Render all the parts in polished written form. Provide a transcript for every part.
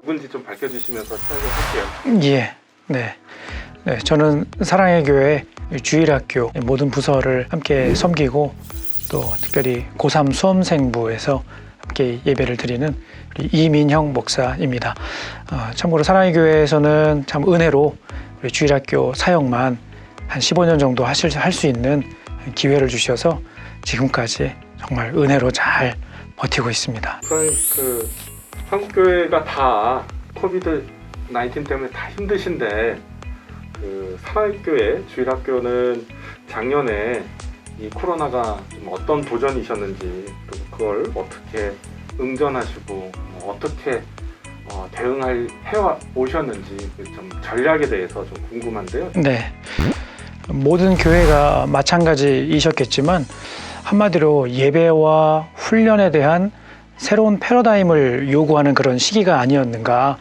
누군지 좀 밝혀주시면서 시작을 할게요. 예, 네. 저는 사랑의 교회 주일학교 모든 부서를 함께 섬기고 또 특별히 고3 수험생부에서 함께 예배를 드리는 우리 이민형 목사입니다. 참고로 사랑의 교회에서는 참 은혜로 우리 주일학교 사역만 한 15년 정도 할 수 있는 기회를 주셔서 지금까지 정말 은혜로 잘 버티고 있습니다. 그 한국 교회가 다 코비드 19 때문에 다 힘드신데 그 사랑의 교회 주일학교는 작년에 이 코로나가 좀 어떤 도전이셨는지 또 그걸 어떻게 응전하시고 어떻게 대응을 해 오셨는지 좀 전략에 대해서 좀 궁금한데요. 네, 모든 교회가 마찬가지이셨겠지만 한마디로 예배와 훈련에 대한 새로운 패러다임을 요구하는 그런 시기가 아니었는가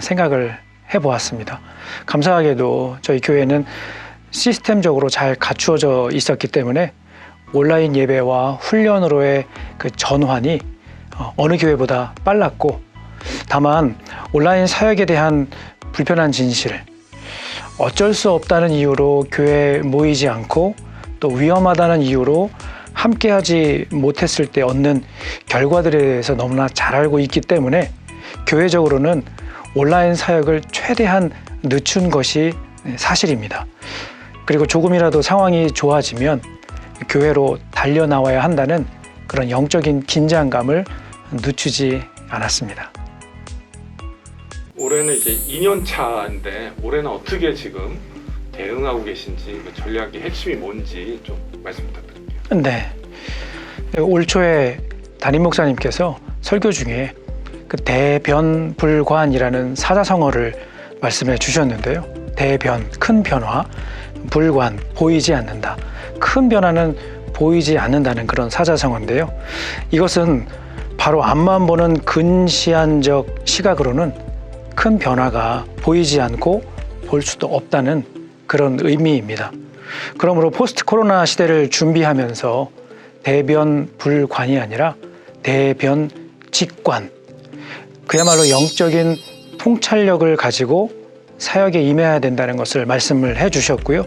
생각을 해보았습니다. 감사하게도 저희 교회는 시스템적으로 잘 갖추어져 있었기 때문에 온라인 예배와 훈련으로의 그 전환이 어느 교회보다 빨랐고, 다만 온라인 사역에 대한 불편한 진실, 어쩔 수 없다는 이유로 교회에 모이지 않고 또 위험하다는 이유로 함께하지 못했을 때 얻는 결과들에 대해서 너무나 잘 알고 있기 때문에 교회적으로는 온라인 사역을 최대한 늦춘 것이 사실입니다. 그리고 조금이라도 상황이 좋아지면 교회로 달려나와야 한다는 그런 영적인 긴장감을 늦추지 않았습니다. 올해는 이제 2년 차인데 올해는 어떻게 지금 대응하고 계신지 그 전략의 핵심이 뭔지 좀 말씀 부탁드릴게요. 네, 올 초에 담임 목사님께서 설교 중에 그 대변불관이라는 사자성어를 말씀해 주셨는데요. 대변, 큰 변화, 불관, 보이지 않는다. 큰 변화는 보이지 않는다는 그런 사자성어인데요. 이것은 바로 앞만 보는 근시안적 시각으로는 큰 변화가 보이지 않고 볼 수도 없다는 그런 의미입니다. 그러므로 포스트 코로나 시대를 준비하면서 대변불관이 아니라 대변직관, 그야말로 영적인 통찰력을 가지고 사역에 임해야 된다는 것을 말씀을 해 주셨고요.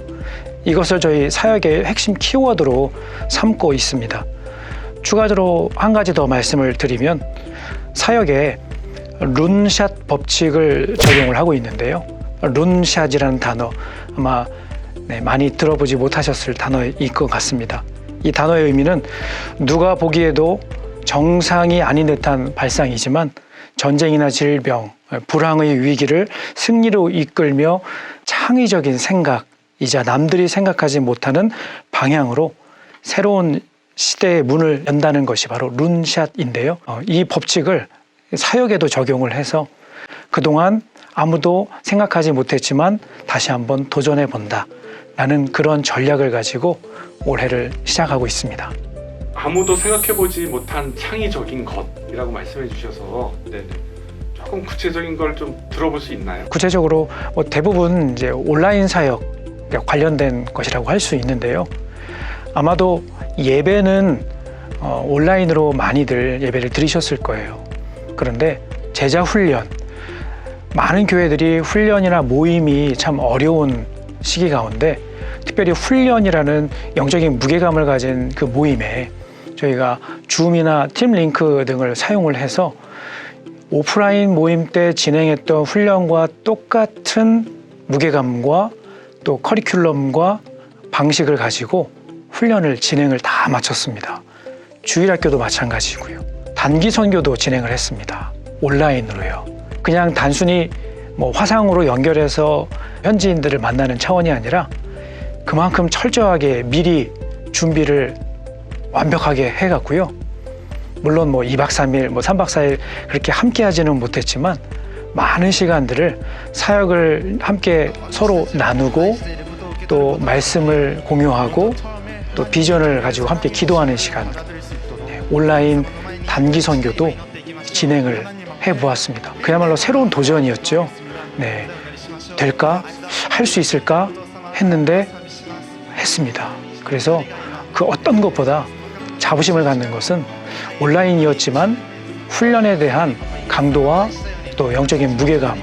이것을 저희 사역의 핵심 키워드로 삼고 있습니다. 추가적으로 한 가지 더 말씀을 드리면 사역에 룬샷 법칙을 적용을 하고 있는데요. 룬샷이라는 단어 아마 많이 들어보지 못하셨을 단어일 것 같습니다. 이 단어의 의미는 누가 보기에도 정상이 아닌 듯한 발상이지만 전쟁이나 질병, 불황의 위기를 승리로 이끌며 창의적인 생각이자 남들이 생각하지 못하는 방향으로 새로운 시대의 문을 연다는 것이 바로 룬샷인데요. 이 법칙을 사역에도 적용을 해서 그동안 아무도 생각하지 못했지만 다시 한번 도전해 본다 라는 그런 전략을 가지고 올해를 시작하고 있습니다. 아무도 생각해보지 못한 창의적인 것이라고 말씀해 주셔서 조금 구체적인 걸 좀 들어볼 수 있나요? 구체적으로 대부분 이제 온라인 사역 관련된 것이라고 할 수 있는데요. 아마도 예배는 온라인으로 많이들 예배를 드리셨을 거예요. 그런데 제자 훈련, 많은 교회들이 훈련이나 모임이 참 어려운 시기 가운데 특별히 훈련이라는 영적인 무게감을 가진 그 모임에 저희가 줌이나 팀링크 등을 사용을 해서 오프라인 모임 때 진행했던 훈련과 똑같은 무게감과 또 커리큘럼과 방식을 가지고 훈련을 진행을 다 마쳤습니다. 주일학교도 마찬가지고요. 단기 선교도 진행을 했습니다. 온라인으로요. 그냥 단순히 화상으로 연결해서 현지인들을 만나는 차원이 아니라 그만큼 철저하게 미리 준비를 완벽하게 해갔고요. 물론 2박 3일, 3박 4일 그렇게 함께 하지는 못했지만 많은 시간들을 사역을 함께 서로 나누고 또 말씀을 공유하고 또 비전을 가지고 함께 기도하는 시간, 온라인 단기 선교도 진행을 해보았습니다. 그야말로 새로운 도전이었죠. 될까? 할 수 있을까? 했는데 했습니다. 그래서 그 어떤 것보다 자부심을 갖는 것은 온라인이었지만 훈련에 대한 강도와 또 영적인 무게감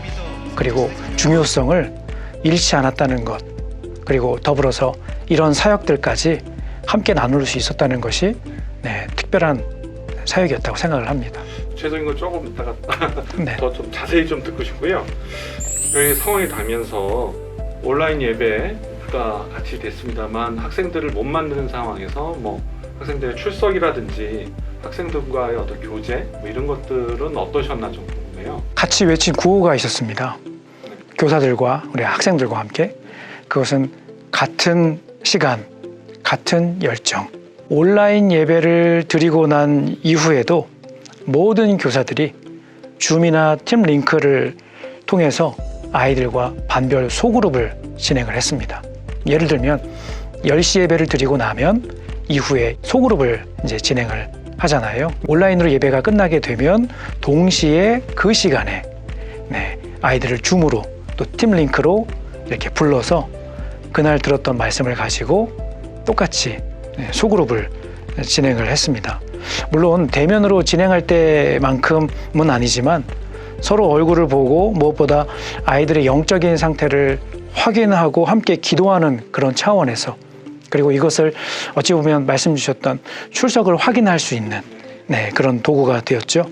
그리고 중요성을 잃지 않았다는 것, 그리고 더불어서 이런 사역들까지 함께 나눌 수 있었다는 것이 특별한 사역이었다고 생각을 합니다. 구체적인 건 조금 이따가 네. 더 좀 자세히 좀 듣고 싶고요. 여기 상황이 가면서 온라인 예배가 같이 됐습니다만 학생들을 못 만드는 상황에서 뭐 학생들의 출석이라든지 학생들과의 어떤 교제 뭐 이런 것들은 어떠셨나 좀 궁금해요. 같이 외친 구호가 있었습니다. 교사들과 우리 학생들과 함께. 그것은 같은 시간, 같은 열정. 온라인 예배를 드리고 난 이후에도 모든 교사들이 줌이나 팀 링크를 통해서 아이들과 반별 소그룹을 진행을 했습니다. 예를 들면 10시 예배를 드리고 나면 이후에 소그룹을 이제 진행을 하잖아요. 온라인으로 예배가 끝나게 되면 동시에 그 시간에 아이들을 줌으로 또 팀 링크로 이렇게 불러서 그날 들었던 말씀을 가지고 똑같이 소그룹을 진행을 했습니다. 물론 대면으로 진행할 때만큼은 아니지만 서로 얼굴을 보고 무엇보다 아이들의 영적인 상태를 확인하고 함께 기도하는 그런 차원에서, 그리고 이것을 어찌 보면 말씀 주셨던 출석을 확인할 수 있는 그런 도구가 되었죠.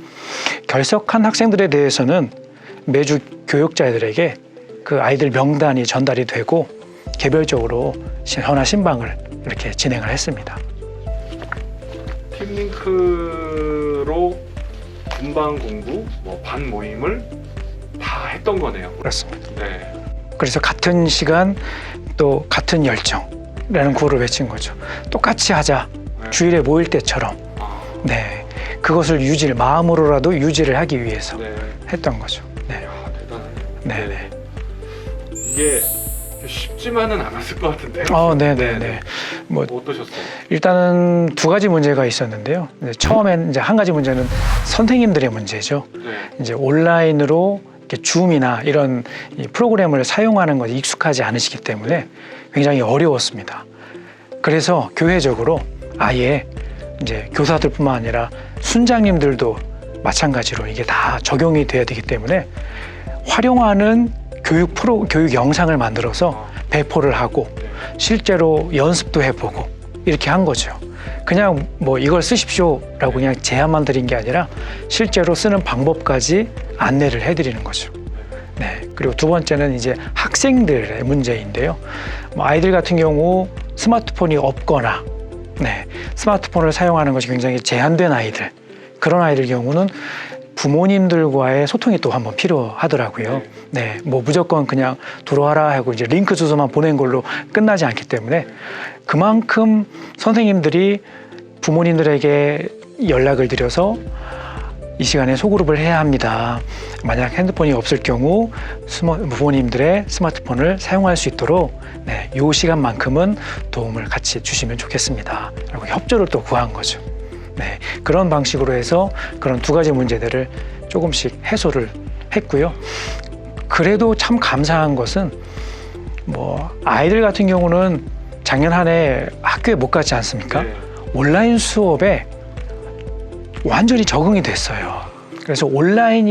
결석한 학생들에 대해서는 매주 교육자들에게 그 아이들 명단이 전달이 되고 개별적으로 전화 신방을 이렇게 진행을 했습니다. 팀링크로 분방 공부, 뭐 반 모임을 다 했던 거네요. 그렇습니다. 네. 그래서 같은 시간 또 같은 열정이라는 구호를 외친 거죠. 똑같이 하자. 주일에 모일 때처럼. 그것을 마음으로라도 유지를 하기 위해서 했던 거죠. 이야, 대단하네요. 네네. 이게 쉽지만은 않았을 것 같은데요. 네네네. 뭐 어떠셨어요? 일단은 두 가지 문제가 있었는데요. 처음엔 이제 한 가지 문제는 선생님들의 문제죠. 이제 온라인으로 이렇게 줌이나 이런 이 프로그램을 사용하는 것이 익숙하지 않으시기 때문에 굉장히 어려웠습니다. 그래서 교회적으로 아예 이제 교사들뿐만 아니라 순장님들도 마찬가지로 이게 다 적용이 돼야 되기 때문에 활용하는 교육 영상을 만들어서 배포를 하고 실제로 연습도 해보고 이렇게 한 거죠. 그냥 뭐 이걸 쓰십시오라고 그냥 제안만 드린 게 아니라 실제로 쓰는 방법까지 안내를 해드리는 거죠. 그리고 두 번째는 이제 학생들의 문제인데요. 아이들 같은 경우 스마트폰이 없거나 스마트폰을 사용하는 것이 굉장히 제한된 아이들, 그런 아이들 경우는 부모님들과의 소통이 또 한번 필요하더라고요. 뭐 무조건 그냥 들어와라 하고 이제 링크 주소만 보낸 걸로 끝나지 않기 때문에 그만큼 선생님들이 부모님들에게 연락을 드려서 이 시간에 소그룹을 해야 합니다. 만약 핸드폰이 없을 경우 부모님들의 스마트폰을 사용할 수 있도록 이 시간만큼은 도움을 같이 주시면 좋겠습니다. 라고 협조를 또 구한 거죠. 그런 방식으로 해서 그런 두 가지 문제들을 조금씩 해소를 했고요. 그래도 참 감사한 것은 뭐 아이들 같은 경우는 작년 한 해 학교에 못 갔지 않습니까? 온라인 수업에 완전히 적응이 됐어요. 그래서 온라인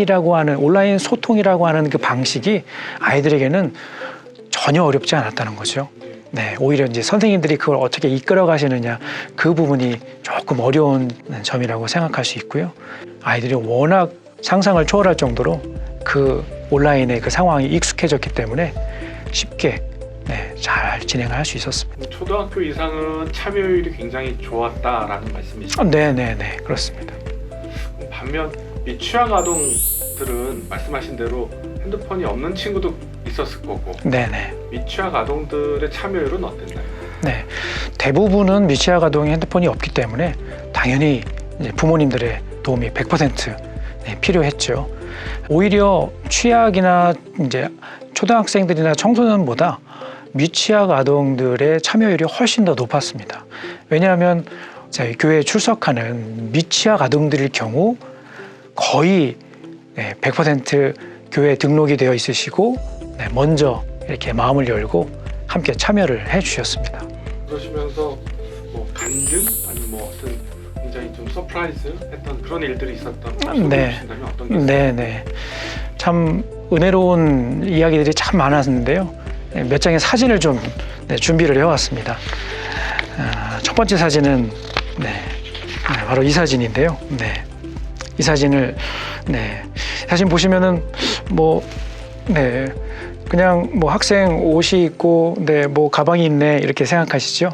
소통이라고 하는 그 방식이 아이들에게는 전혀 어렵지 않았다는 거죠. 오히려 이제 선생님들이 그걸 어떻게 이끌어 가시느냐, 그 부분이 조금 어려운 점이라고 생각할 수 있고요. 아이들이 워낙 상상을 초월할 정도로 그 온라인의 그 상황이 익숙해졌기 때문에 쉽게 잘 진행을 할 수 있었습니다. 초등학교 이상은 참여율이 굉장히 좋았다라는 말씀이시죠? 네네네, 그렇습니다. 반면 미취학 아동들은 말씀하신 대로 핸드폰이 없는 친구도 있었을 거고 미취학 아동들의 참여율은 어땠나요? 대부분은 미취학 아동이 핸드폰이 없기 때문에 당연히 이제 부모님들의 도움이 100% 필요했죠. 오히려 취학이나 이제 초등학생들이나 청소년보다 미취학 아동들의 참여율이 훨씬 더 높았습니다. 왜냐하면 저희 교회에 출석하는 미취학 아동들일 경우 거의 100% 교회에 등록이 되어 있으시고 먼저 이렇게 마음을 열고 함께 참여를 해 주셨습니다. 그러시면서 뭐 간증 아니면 뭐 어떤 굉장히 좀 서프라이즈 했던 그런 일들이 있었던 네. 소개해주신다면 어떤 게 있을까요? 네. 참 은혜로운 이야기들이 참 많았는데요. 몇 장의 사진을 좀 준비를 해왔습니다. 첫 번째 사진은 바로 이 사진인데요. 이 사진을 사진 보시면은 그냥 학생 옷이 있고 가방이 있네 이렇게 생각하시죠.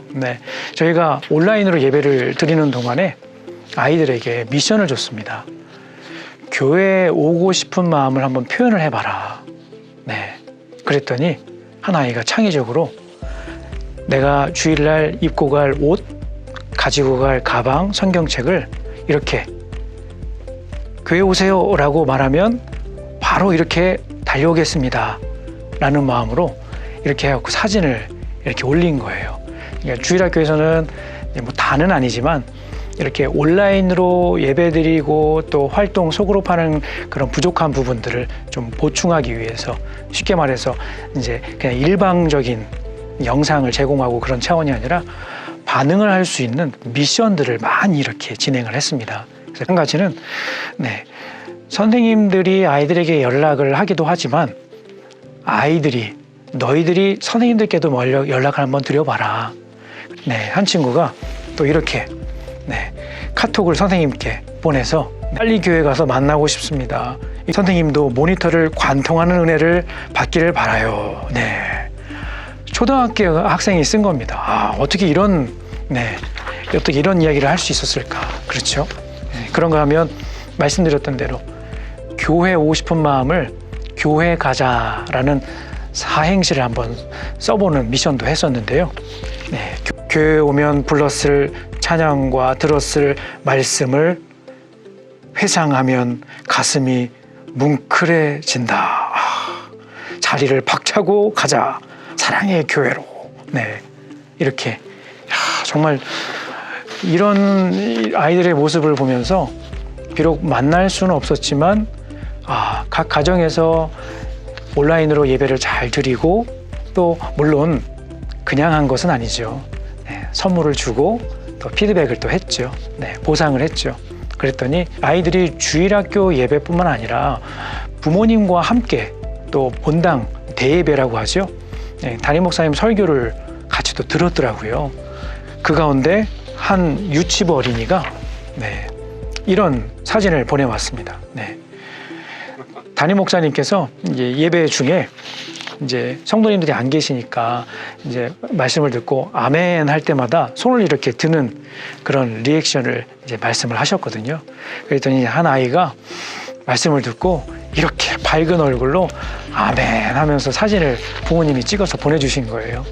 저희가 온라인으로 예배를 드리는 동안에 아이들에게 미션을 줬습니다. 교회에 오고 싶은 마음을 한번 표현을 해봐라. 그랬더니 한 아이가 창의적으로 내가 주일날 입고 갈 옷, 가지고 갈 가방, 성경책을 이렇게 교회 오세요 라고 말하면 바로 이렇게 달려오겠습니다 라는 마음으로 이렇게 해갖고 사진을 이렇게 올린 거예요. 그러니까 주일학교에서는 다는 아니지만 이렇게 온라인으로 예배드리고 또 활동 속으로 하는 그런 부족한 부분들을 좀 보충하기 위해서 쉽게 말해서 이제 그냥 일방적인 영상을 제공하고 그런 차원이 아니라 반응을 할 수 있는 미션들을 많이 이렇게 진행을 했습니다. 그래서 한 가지는 선생님들이 아이들에게 연락을 하기도 하지만 너희들이 선생님들께도 연락을 한번 드려봐라. 한 친구가 또 이렇게 카톡을 선생님께 보내서 빨리 교회 가서 만나고 싶습니다. 선생님도 모니터를 관통하는 은혜를 받기를 바라요. 초등학교 학생이 쓴 겁니다. 어떻게 이런 이야기를 할 수 있었을까? 그렇죠? 그런가 하면 말씀드렸던 대로 교회 오고 싶은 마음을 교회 가자라는 사행시를 한번 써보는 미션도 했었는데요. 교회 오면 불렀을 찬양과 들었을 말씀을 회상하면 가슴이 뭉클해진다. 자리를 박차고 가자. 사랑의 교회로. 이렇게 정말 이런 아이들의 모습을 보면서 비록 만날 수는 없었지만 각 가정에서 온라인으로 예배를 잘 드리고 또 물론 그냥 한 것은 아니죠. 선물을 주고 또 피드백을 또 했죠. 보상을 했죠. 그랬더니 아이들이 주일학교 예배뿐만 아니라 부모님과 함께 또 본당 대예배라고 하죠. 담임 목사님 설교를 같이 또 들었더라고요. 그 가운데 한 유치부 어린이가 이런 사진을 보내왔습니다. 담임 목사님께서 이제 예배 중에 이제 성도님들이 안 계시니까 이제 말씀을 듣고 아멘 할 때마다 손을 이렇게 드는 그런 리액션을 이제 말씀을 하셨거든요. 그랬더니 한 아이가 말씀을 듣고 이렇게 밝은 얼굴로 아멘 하면서 사진을 부모님이 찍어서 보내주신 거예요.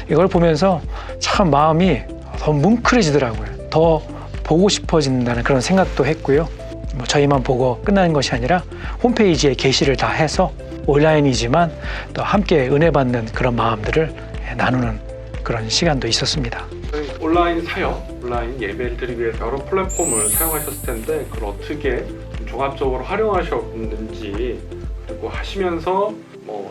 이걸 보면서 참 마음이 더 뭉클해지더라고요. 더 보고 싶어진다는 그런 생각도 했고요. 저희만 보고 끝나는 것이 아니라 홈페이지에 게시를 다 해서 온라인이지만 또 함께 은혜 받는 그런 마음들을 나누는 그런 시간도 있었습니다. 온라인 사역, 온라인 예배를 드리기 위해서 여러 플랫폼을 사용하셨을 텐데 그걸 어떻게 좀 종합적으로 활용하셨는지 그리고 하시면서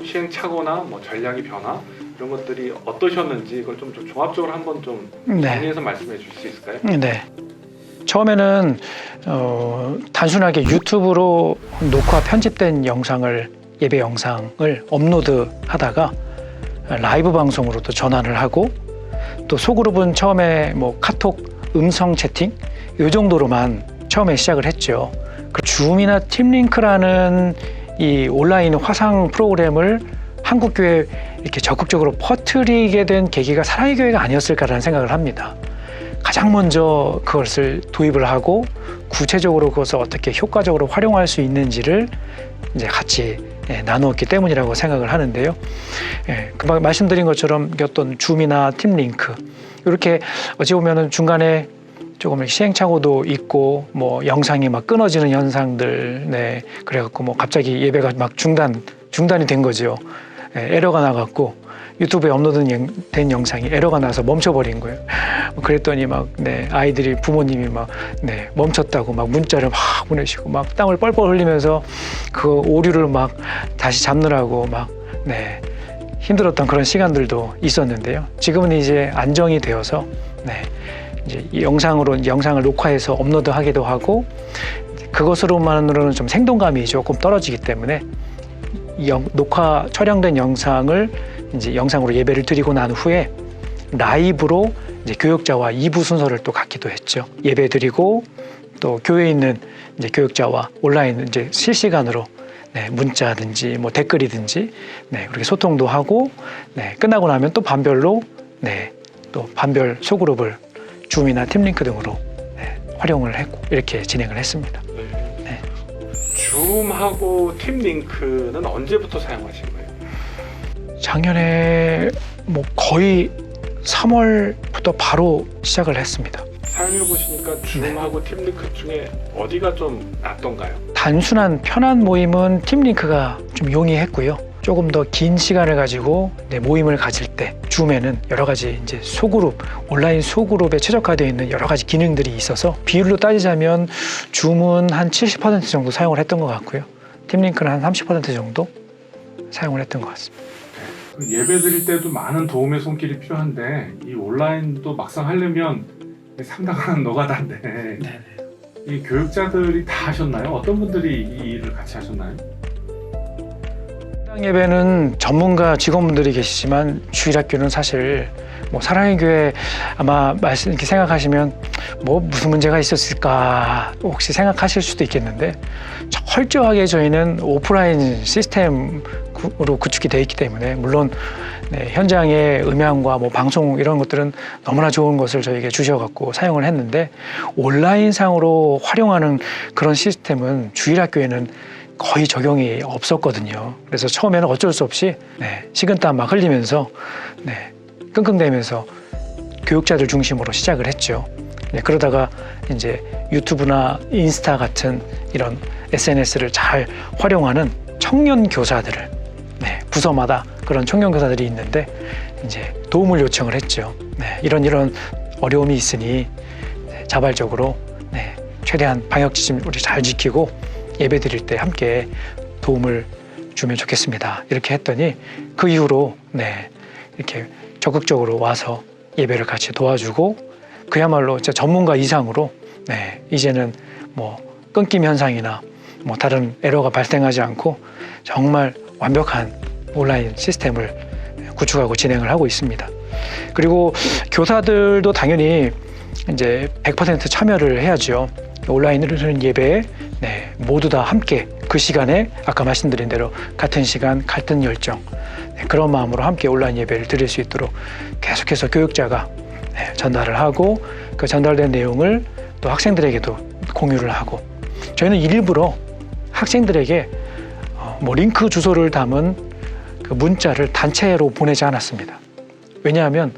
시행착오나 전략의 변화 이런 것들이 어떠셨는지 이걸 좀 종합적으로 한번 좀 정리해서 말씀해 주실 수 있을까요? 처음에는 단순하게 유튜브로 녹화 편집된 예배 영상을 업로드하다가 라이브 방송으로 또 전환을 하고 또 소그룹은 처음에 카톡 음성 채팅 이 정도로만 처음에 시작을 했죠. 줌이나 팀링크라는 이 온라인 화상 프로그램을 한국교회에 이렇게 적극적으로 퍼뜨리게 된 계기가 사랑의 교회가 아니었을까라는 생각을 합니다. 가장 먼저 그것을 도입을 하고 구체적으로 그것을 어떻게 효과적으로 활용할 수 있는지를 이제 같이 나누었기 때문이라고 생각을 하는데요. 금방 말씀드린 것처럼 어떤 줌이나 팀링크 이렇게 어찌 보면은 중간에 조금 시행착오도 있고 영상이 끊어지는 현상들 그래갖고 갑자기 예배가 중단이 된 거죠. 에러가 나갔고 유튜브에 업로드된 영상이 에러가 나서 멈춰버린 거예요. 그랬더니 아이들이 부모님이 멈췄다고 문자를 보내시고 땀을 뻘뻘 흘리면서 그 오류를 다시 잡느라고 힘들었던 그런 시간들도 있었는데요. 지금은 이제 안정이 되어서 이제 이 영상을 녹화해서 업로드하기도 하고 그것으로만으로는 좀 생동감이 조금 떨어지기 때문에 녹화 촬영된 영상을 이제 영상으로 예배를 드리고 난 후에 라이브로 이제 교역자와 2부 순서를 또 갖기도 했죠. 예배 드리고 또 교회에 있는 이제 교역자와 온라인 이제 실시간으로 네, 문자든지 뭐 댓글이든지 네, 그렇게 소통도 하고 네, 끝나고 나면 또 반별로 네, 또 반별 소그룹을 줌이나 팀링크 등으로 네, 활용을 했고 이렇게 진행을 했습니다. 네. 줌하고 팀링크는 언제부터 사용하신 거예요? 작년에 뭐 거의 3월부터 바로 시작을 했습니다. 사용해 보시니까 줌하고 팀링크 중에 어디가 좀 낫던가요? 단순한 편한 모임은 팀링크가 좀 용이했고요. 조금 더 긴 시간을 가지고 모임을 가질 때 줌에는 여러 가지 이제 소그룹, 온라인 소그룹에 최적화되어 있는 여러 가지 기능들이 있어서 비율로 따지자면 줌은 한 70% 정도 사용을 했던 것 같고요. 팀링크는 한 30% 정도 사용을 했던 것 같습니다. 예배 드릴 때도 많은 도움의 손길이 필요한데 이 온라인도 막상 하려면 상당한 노가다인데 이 교육자들이 다 하셨나요? 어떤 분들이 이 일을 같이 하셨나요? 예배는 전문가 직원분들이 계시지만 주일학교는 사실 뭐 사랑의 교회 아마 말씀 이렇게 생각하시면 뭐 무슨 문제가 있었을까 혹시 생각하실 수도 있겠는데 철저하게 저희는 오프라인 시스템으로 구축이 되어 있기 때문에 물론 네, 현장의 음향과 뭐 방송 이런 것들은 너무나 좋은 것을 저희에게 주셔갖고 사용을 했는데 온라인상으로 활용하는 그런 시스템은 주일학교에는 거의 적용이 없었거든요. 그래서 처음에는 어쩔 수 없이 네, 식은땀 막 흘리면서 네, 끙끙대면서 교육자들 중심으로 시작을 했죠. 네, 그러다가 이제 유튜브나 인스타 같은 이런 SNS를 잘 활용하는 청년 교사들을 네, 부서마다 그런 청년 교사들이 있는데 이제 도움을 요청을 했죠. 네, 이런 어려움이 있으니 네, 자발적으로 네, 최대한 방역 지침 우리 잘 지키고 예배 드릴 때 함께 도움을 주면 좋겠습니다. 이렇게 했더니 그 이후로 네, 이렇게 적극적으로 와서 예배를 같이 도와주고 그야말로 진짜 전문가 이상으로 네, 이제는 뭐 끊김 현상이나 뭐 다른 에러가 발생하지 않고 정말 완벽한 온라인 시스템을 구축하고 진행을 하고 있습니다. 그리고 교사들도 당연히 이제 100% 참여를 해야죠. 온라인으로 하는 예배에 네, 모두 다 함께 그 시간에 아까 말씀드린 대로 같은 시간, 같은 열정 네, 그런 마음으로 함께 온라인 예배를 드릴 수 있도록 계속해서 교육자가 네, 전달을 하고 그 전달된 내용을 또 학생들에게도 공유를 하고 저희는 일부러 학생들에게 뭐 링크 주소를 담은 그 문자를 단체로 보내지 않았습니다. 왜냐하면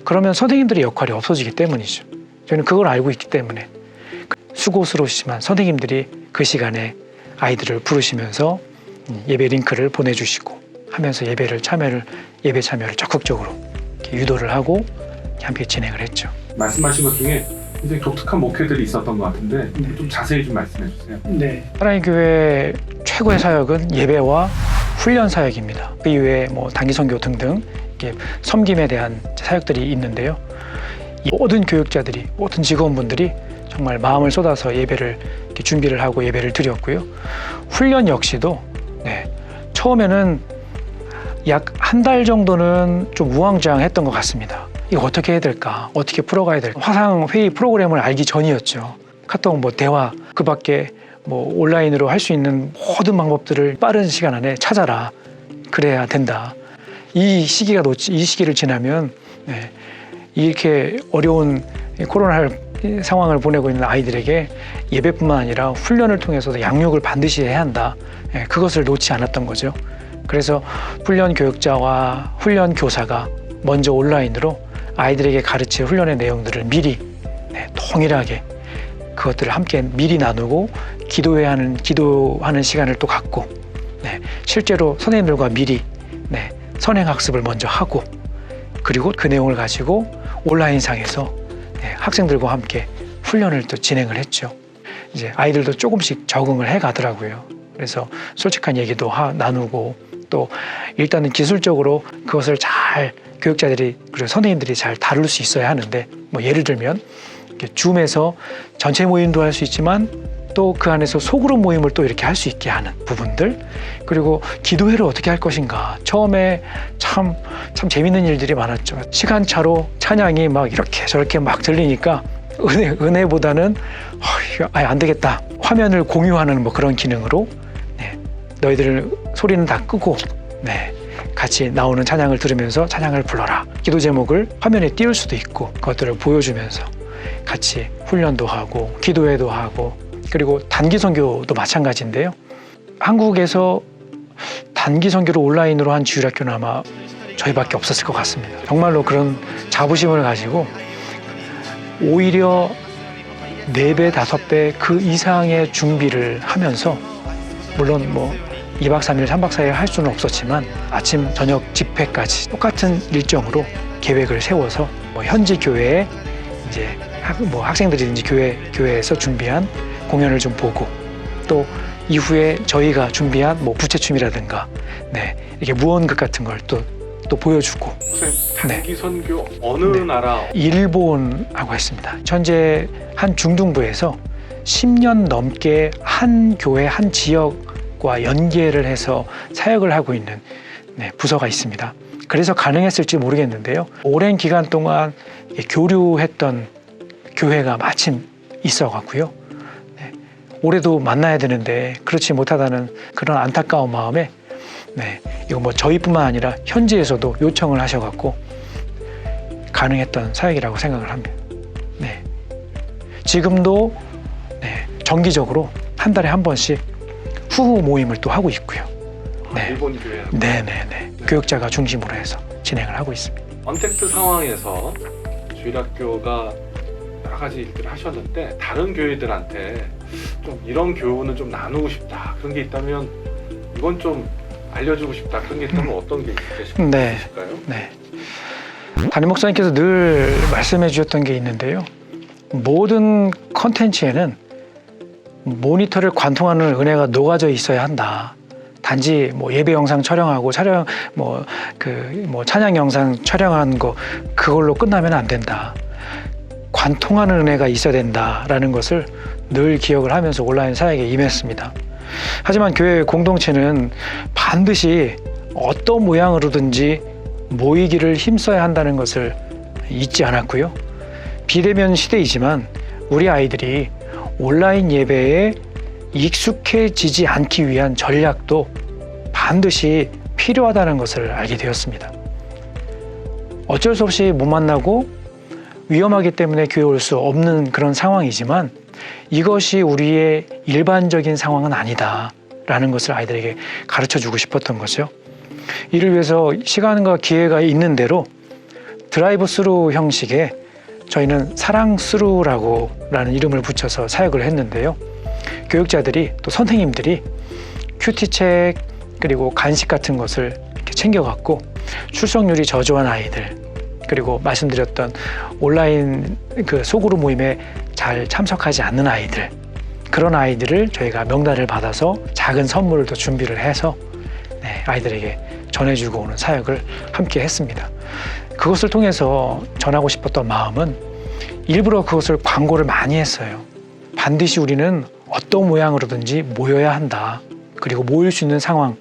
그러면 선생님들의 역할이 없어지기 때문이죠. 저희는 그걸 알고 있기 때문에 수고스러우시지만 선생님들이 그 시간에 아이들을 부르시면서 예배 링크를 보내주시고 하면서 예배 참여를 적극적으로 이렇게 유도를 하고 함께 진행을 했죠. 말씀하신 것 중에 굉장히 독특한 목회들이 있었던 것 같은데 좀 자세히 좀 말씀해 주세요. 네. 사랑의 교회 최고의 사역은 예배와 훈련 사역입니다. 그 이외에 뭐 단기 선교 등등 이렇게 섬김에 대한 사역들이 있는데요. 이 모든 교육자들이 모든 직원분들이 정말 마음을 쏟아서 예배를 이렇게 준비를 하고 예배를 드렸고요. 훈련 역시도 네, 처음에는 약 한 달 정도는 좀 우왕좌왕했던 것 같습니다. 이거 어떻게 해야 될까? 어떻게 풀어가야 될까? 화상 회의 프로그램을 알기 전이었죠. 카톡 뭐 대화 그 밖에 뭐 온라인으로 할 수 있는 모든 방법들을 빠른 시간 안에 찾아라. 그래야 된다. 이 시기를 지나면 네, 이렇게 어려운 코로나 상황을 보내고 있는 아이들에게 예배뿐만 아니라 훈련을 통해서도 양육을 반드시 해야 한다. 네, 그것을 놓지 않았던 거죠. 그래서 훈련 교육자와 훈련 교사가 먼저 온라인으로 아이들에게 가르칠 훈련의 내용들을 미리 네, 동일하게 그것들을 함께 미리 나누고 기도하는 시간을 또 갖고 네, 실제로 선생님들과 미리 네, 선행학습을 먼저 하고 그리고 그 내용을 가지고 온라인상에서 네, 학생들과 함께 훈련을 또 진행을 했죠. 이제 아이들도 조금씩 적응을 해 가더라고요. 그래서 솔직한 얘기도 나누고 또 일단은 기술적으로 그것을 잘 교육자들이 그리고 선생님들이 잘 다룰 수 있어야 하는데 뭐 예를 들면 이렇게 줌에서 전체 모임도 할 수 있지만 또 그 안에서 소그룹 모임을 또 이렇게 할 수 있게 하는 부분들, 그리고 기도회를 어떻게 할 것인가. 처음에 참 재밌는 일들이 많았죠. 시간차로 찬양이 막 이렇게 저렇게 막 들리니까 은혜보다는 아예 안 되겠다. 화면을 공유하는 뭐 그런 기능으로 너희들 소리는 다 끄고 같이 나오는 찬양을 들으면서 찬양을 불러라. 기도 제목을 화면에 띄울 수도 있고 그것들을 보여주면서 같이 훈련도 하고 기도회도 하고, 그리고 단기 선교도 마찬가지인데요. 한국에서 단기 선교를 온라인으로 한 주일학교는 아마 저희밖에 없었을 것 같습니다. 정말로 그런 자부심을 가지고 오히려 4배, 5배 그 이상의 준비를 하면서, 물론 뭐 2박 3일, 3박 4일 할 수는 없었지만 아침, 저녁 집회까지 똑같은 일정으로 계획을 세워서 뭐 현지 교회에 이제 학생들이든지 교회에서 준비한 공연을 좀 보고, 또 이후에 저희가 준비한 뭐 부채춤이라든가 이렇게 무언극 같은 걸 또 보여주고. 선생님, 단기 선교 어느 나라? 일본하고 했습니다. 현재 한 중등부에서 10년 넘게 한 교회, 한 지역과 연계를 해서 사역을 하고 있는 부서가 있습니다. 그래서 가능했을지 모르겠는데요. 오랜 기간 동안 교류했던 교회가 마침 있어갖고요. 올해도 만나야 되는데 그렇지 못하다는 그런 안타까운 마음에 이거 뭐 저희뿐만 아니라 현지에서도 요청을 하셔갖고 가능했던 사역이라고 생각을 합니다. 지금도 정기적으로 한 달에 한 번씩 후후 모임을 또 하고 있고요. 일본 교회. 교육자가 중심으로 해서 진행을 하고 있습니다. 언택트 상황에서 주일학교가 여러 가지 일들을 하셨는데 다른 교회들한테 좀 이런 교훈은 좀 나누고 싶다, 그런 게 있다면 이건 좀 알려주고 싶다, 그런 게 있다면 어떤 게 있으실까요? 담임 목사님께서 늘 말씀해 주셨던 게 있는데요. 모든 컨텐츠에는 모니터를 관통하는 은혜가 녹아져 있어야 한다. 단지 뭐 예배 영상 촬영하고 찬양 영상 촬영한 거 그걸로 끝나면 안 된다. 관통하는 은혜가 있어야 된다라는 것을 늘 기억을 하면서 온라인 사역에 임했습니다. 하지만 교회 공동체는 반드시 어떤 모양으로든지 모이기를 힘써야 한다는 것을 잊지 않았고요. 비대면 시대이지만 우리 아이들이 온라인 예배에 익숙해지지 않기 위한 전략도 반드시 필요하다는 것을 알게 되었습니다. 어쩔 수 없이 못 만나고 위험하기 때문에 교회 올 수 없는 그런 상황이지만 이것이 우리의 일반적인 상황은 아니다라는 것을 아이들에게 가르쳐주고 싶었던 거죠. 이를 위해서 시간과 기회가 있는 대로 드라이브 스루 형식의 저희는 사랑 스루라는 이름을 붙여서 사역을 했는데요. 교육자들이 또 선생님들이 큐티책 그리고 간식 같은 것을 이렇게 챙겨갖고 출석률이 저조한 아이들, 그리고 말씀드렸던 온라인 그 소그룹 모임에 잘 참석하지 않는 아이들, 그런 아이들을 저희가 명단을 받아서 작은 선물을 또 준비를 해서 아이들에게 전해주고 오는 사역을 함께 했습니다. 그것을 통해서 전하고 싶었던 마음은 일부러 그것을 광고를 많이 했어요. 반드시 우리는 어떤 모양으로든지 모여야 한다. 그리고 모일 수 있는 상황,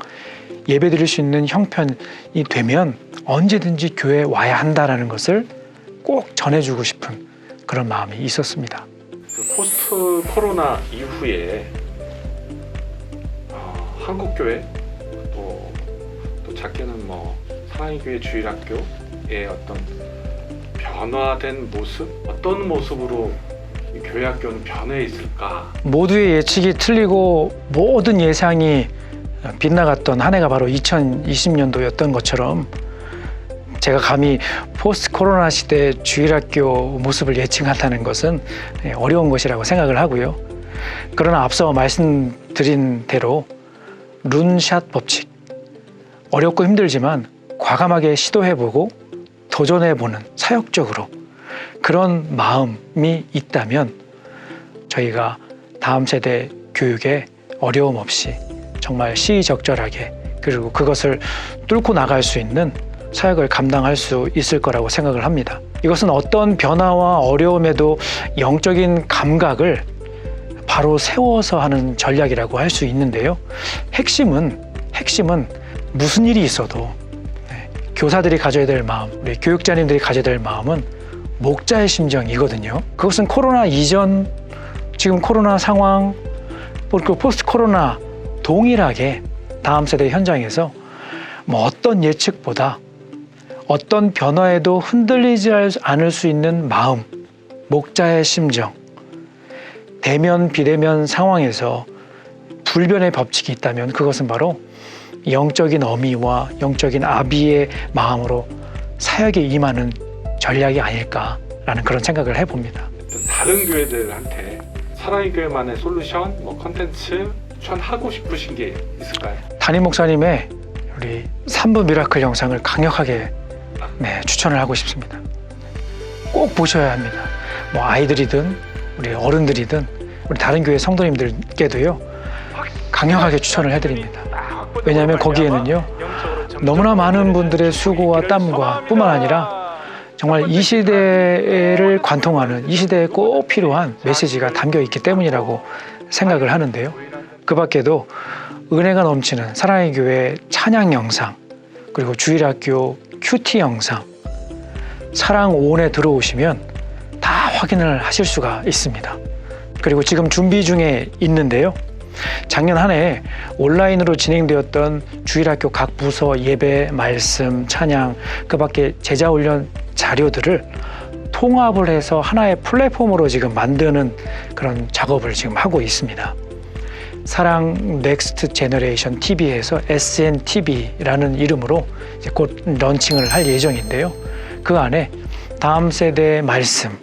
예배 드릴 수 있는 형편이 되면 언제든지 교회에 와야 한다라는 것을 꼭 전해주고 싶은 그런 마음이 있었습니다. 그 포스트 코로나 이후에 한국 교회 또 작게는 뭐 사랑의 교회 주일학교의 어떤 변화된 모습, 어떤 모습으로 이 교회 학교는 변해 있을까? 모두의 예측이 틀리고 모든 예상이 빗나갔던 한 해가 바로 2020년도였던 것처럼 제가 감히 포스트 코로나 시대 주일학교 모습을 예측한다는 것은 어려운 것이라고 생각을 하고요. 그러나 앞서 말씀드린 대로 룬샷 법칙, 어렵고 힘들지만 과감하게 시도해보고 도전해보는 사역적으로 그런 마음이 있다면 저희가 다음 세대 교육에 어려움 없이 정말 시의적절하게, 그리고 그것을 뚫고 나갈 수 있는 사역을 감당할 수 있을 거라고 생각을 합니다. 이것은 어떤 변화와 어려움에도 영적인 감각을 바로 세워서 하는 전략이라고 할 수 있는데요. 핵심은 무슨 일이 있어도 교사들이 가져야 될 마음, 우리 교육자님들이 가져야 될 마음은 목자의 심정이거든요. 그것은 코로나 이전, 지금 코로나 상황, 그리고 포스트 코로나 동일하게 다음 세대 현장에서 뭐 어떤 예측보다 어떤 변화에도 흔들리지 않을 수 있는 마음, 목자의 심정, 대면 비대면 상황에서 불변의 법칙이 있다면 그것은 바로 영적인 어미와 영적인 아비의 마음으로 사역에 임하는 전략이 아닐까라는 그런 생각을 해봅니다. 다른 교회들한테 사랑의 교회만의 솔루션, 뭐 컨텐츠 추천하고 싶으신 게 있을까요? 담임 목사님의 우리 3부 미라클 영상을 강력하게 추천을 하고 싶습니다. 꼭 보셔야 합니다. 뭐 아이들이든 우리 어른들이든 우리 다른 교회 성도님들께도요 강력하게 추천을 해드립니다. 왜냐하면 거기에는요 너무나 많은 분들의 수고와 땀과 뿐만 아니라 정말 이 시대를 관통하는, 이 시대에 꼭 필요한 메시지가 담겨 있기 때문이라고 생각을 하는데요. 그 밖에도 은혜가 넘치는 사랑의 교회 찬양 영상, 그리고 주일학교 큐티 영상, 사랑 온에 들어오시면 다 확인을 하실 수가 있습니다. 그리고 지금 준비 중에 있는데요. 작년 한 해 온라인으로 진행되었던 주일학교 각 부서 예배, 말씀, 찬양, 그 밖에 제자훈련 자료들을 통합을 해서 하나의 플랫폼으로 지금 만드는 그런 작업을 지금 하고 있습니다. 사랑 넥스트 제너레이션 TV에서 SNTV라는 이름으로 이제 곧 런칭을 할 예정인데요. 그 안에 다음 세대의 말씀,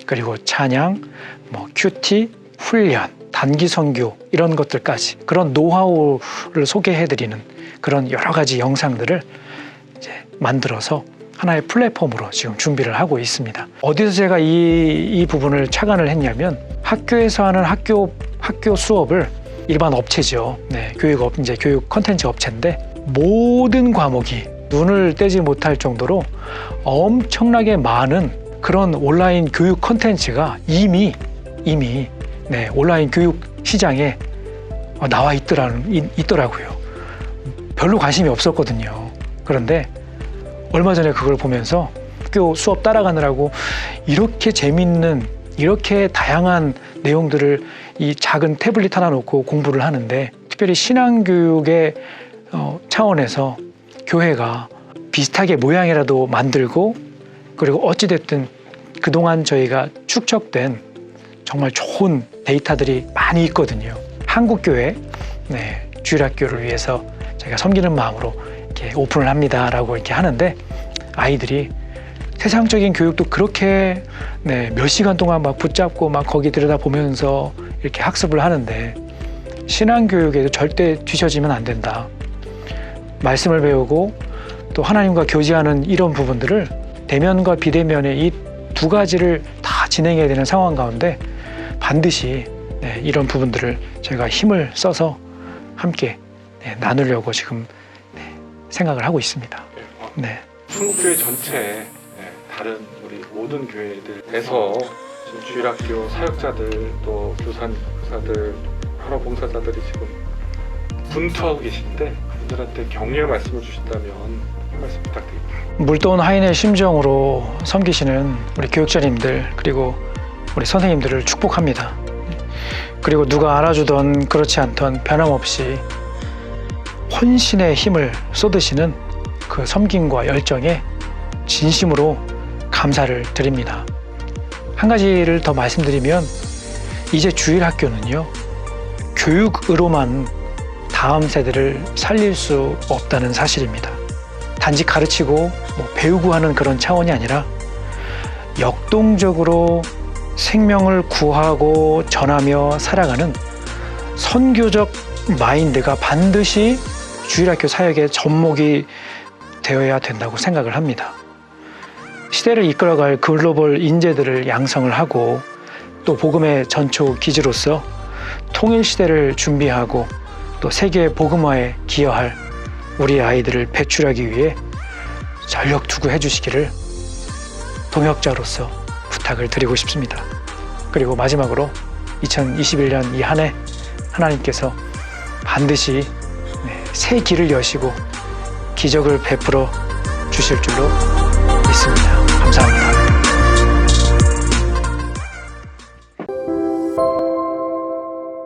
그리고 찬양, 뭐 큐티, 훈련, 단기 선교 이런 것들까지 그런 노하우를 소개해드리는 그런 여러 가지 영상들을 이제 만들어서 하나의 플랫폼으로 지금 준비를 하고 있습니다. 어디서 제가 이 부분을 착안을 했냐면 학교에서 하는 학교 수업을 일반 업체죠. 교육 콘텐츠 업체인데 모든 과목이 눈을 떼지 못할 정도로 엄청나게 많은 그런 온라인 교육 콘텐츠가 이미 온라인 교육 시장에 나와 있더라고요. 별로 관심이 없었거든요. 그런데 얼마 전에 그걸 보면서 학교 수업 따라가느라고 이렇게 재밌는, 이렇게 다양한 내용들을 이 작은 태블릿 하나 놓고 공부를 하는데, 특별히 신앙교육의 차원에서 교회가 비슷하게 모양이라도 만들고, 그리고 어찌됐든 그동안 저희가 축적된 정말 좋은 데이터들이 많이 있거든요. 한국교회 주일학교를 위해서 저희가 섬기는 마음으로 이렇게 오픈을 합니다라고 이렇게 하는데, 아이들이 세상적인 교육도 그렇게 몇 시간 동안 막 붙잡고 막 거기 들여다보면서 이렇게 학습을 하는데, 신앙교육에도 절대 뒤처지면 안 된다. 말씀을 배우고 또 하나님과 교제하는 이런 부분들을 대면과 비대면의 이 두 가지를 다 진행해야 되는 상황 가운데 반드시 이런 부분들을 저희가 힘을 써서 함께 나누려고 지금 생각을 하고 있습니다. 한국교회 전체 다른 우리 모든 교회들에서 지금 주일학교 사역자들, 또 교사들, 여러 봉사자들이 지금 분투하고 계신데 그분들한테 격려의 말씀을 주신다면 한 말씀 부탁드립니다. 물도원 하인의 심정으로 섬기시는 우리 교육자님들, 그리고 우리 선생님들을 축복합니다. 그리고 누가 알아주던 그렇지 않던 변함없이 헌신의 힘을 쏟으시는 그 섬김과 열정에 진심으로 감사를 드립니다. 한 가지를 더 말씀드리면, 이제 주일학교는요 교육으로만 다음 세대를 살릴 수 없다는 사실입니다. 단지 가르치고 배우고 하는 그런 차원이 아니라 역동적으로 생명을 구하고 전하며 살아가는 선교적 마인드가 반드시 주일학교 사역의 접목이 되어야 된다고 생각을 합니다. 시대를 이끌어갈 글로벌 인재들을 양성을 하고, 또 복음의 전초 기지로서 통일 시대를 준비하고 또 세계 복음화에 기여할 우리 아이들을 배출하기 위해 전력 투구해 주시기를 동역자로서 부탁을 드리고 싶습니다. 그리고 마지막으로 2021년 이 한 해 하나님께서 반드시 새 길을 여시고 기적을 베풀어 주실 줄로 믿습니다. 감사합니다.